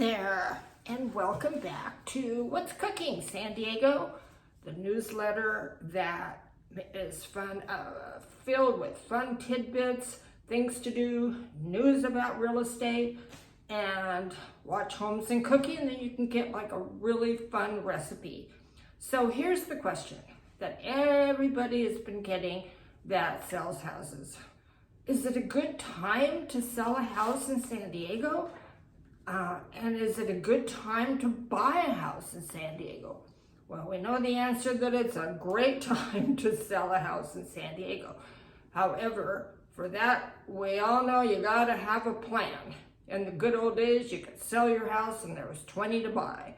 there, and welcome back to What's Cooking San Diego, the newsletter that is filled with fun tidbits, things to do, news about real estate, and watch Homes and Cooking, and then you can get like a really fun recipe. So here's the question that everybody has been getting that sells houses. Is it a good time to sell a house in San Diego? And is it a good time to buy a house in San Diego? Well, we know the answer that it's a great time to sell a house in San Diego. However, for that, we all know you gotta have a plan. In the good old days, you could sell your house and there was 20 to buy.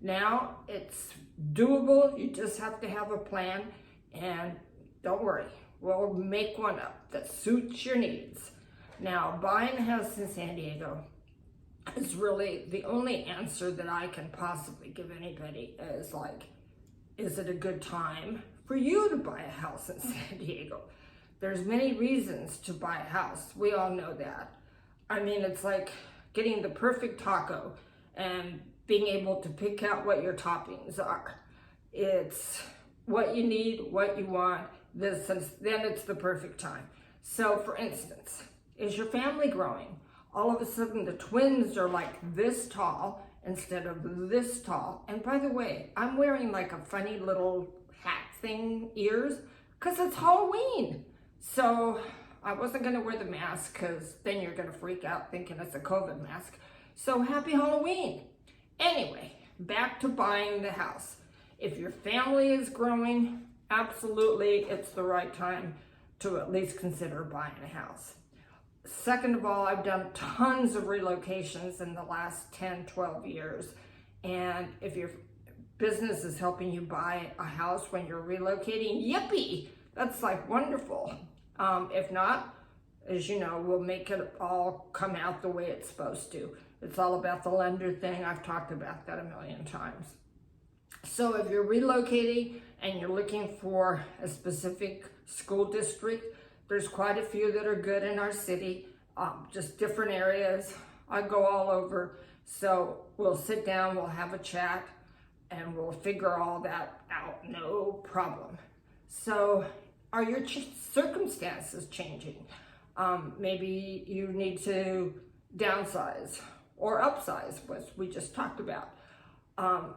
Now, it's doable, you just have to have a plan, and don't worry, we'll make one up that suits your needs. Now, buying a house in San Diego is really the only answer that I can possibly give anybody is like, is it a good time for you to buy a house in San Diego? There's many reasons to buy a house. We all know that. I mean, it's like getting the perfect taco and being able to pick out what your toppings are. It's what you need, what you want, then it's the perfect time. So for instance, is your family growing? All of a sudden the twins are like this tall instead of this tall. And by the way, I'm wearing like a funny little hat thing, ears, because it's Halloween. So I wasn't gonna wear the mask because then you're gonna freak out thinking it's a COVID mask. So happy Halloween. Anyway, back to buying the house. If your family is growing, absolutely it's the right time to at least consider buying a house. Second of all, I've done tons of relocations in the last 10, 12 years. And if your business is helping you buy a house when you're relocating, yippee, that's like wonderful. If not, as you know, we'll make it all come out the way it's supposed to. It's all about the lender thing. I've talked about that a million times. So if you're relocating and you're looking for a specific school district, there's quite a few that are good in our city, just different areas. I go all over. So we'll sit down, we'll have a chat, and we'll figure all that out, no problem. So are your circumstances changing? Maybe you need to downsize or upsize, which we just talked about.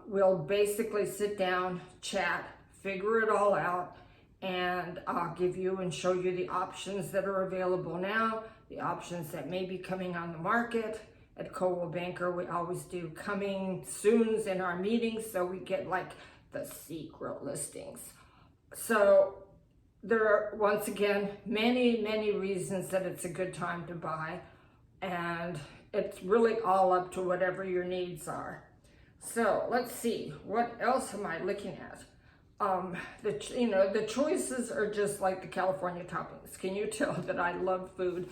We'll basically sit down, chat, figure it all out, and I'll give you and show you the options that are available now, the options that may be coming on the market. At Coldwell Banker, we always do coming soons in our meetings, so we get like the secret listings. So there are, once again, many, many reasons that it's a good time to buy, and it's really all up to whatever your needs are. So let's see, what else am I looking at? The choices are just like the California toppings. Can you tell that I love food?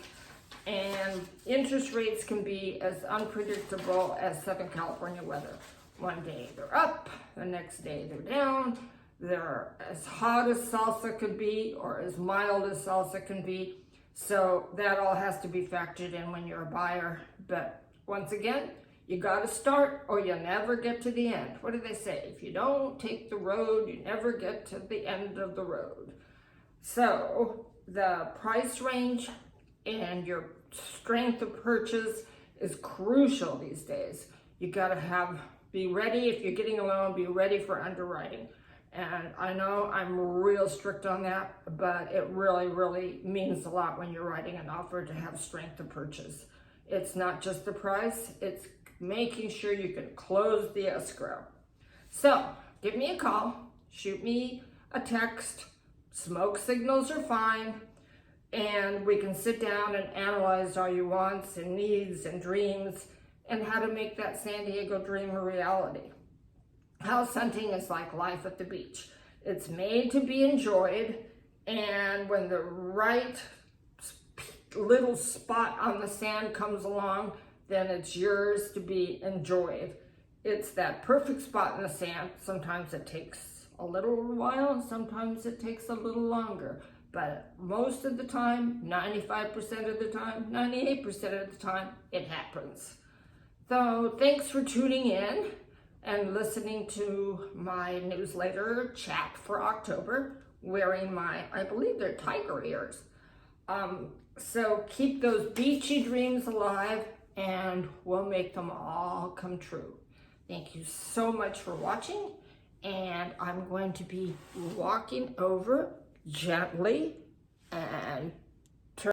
And interest rates can be as unpredictable as Southern California weather. One day they're up, the next day they're down. They're as hot as salsa could be or as mild as salsa can be. So that all has to be factored in when you're a buyer. But once again, you gotta start or you never get to the end. What do they say? If you don't take the road, you never get to the end of the road. So the price range and your strength of purchase is crucial these days. You gotta be ready. If you're getting a loan, be ready for underwriting. And I know I'm real strict on that, but it really, really means a lot when you're writing an offer to have strength of purchase. It's not just the price, it's making sure you can close the escrow. So give me a call, shoot me a text, smoke signals are fine, and we can sit down and analyze all your wants and needs and dreams and how to make that San Diego dream a reality. House hunting is like life at the beach. It's made to be enjoyed, and when the right little spot on the sand comes along, then it's yours to be enjoyed. It's that perfect spot in the sand. Sometimes it takes a little while, sometimes it takes a little longer, but most of the time, 95% of the time, 98% of the time, it happens. So thanks for tuning in and listening to my newsletter chat for October, wearing my, I believe they're tiger ears. So keep those beachy dreams alive and we'll make them all come true. Thank you so much for watching, and I'm going to be walking over gently and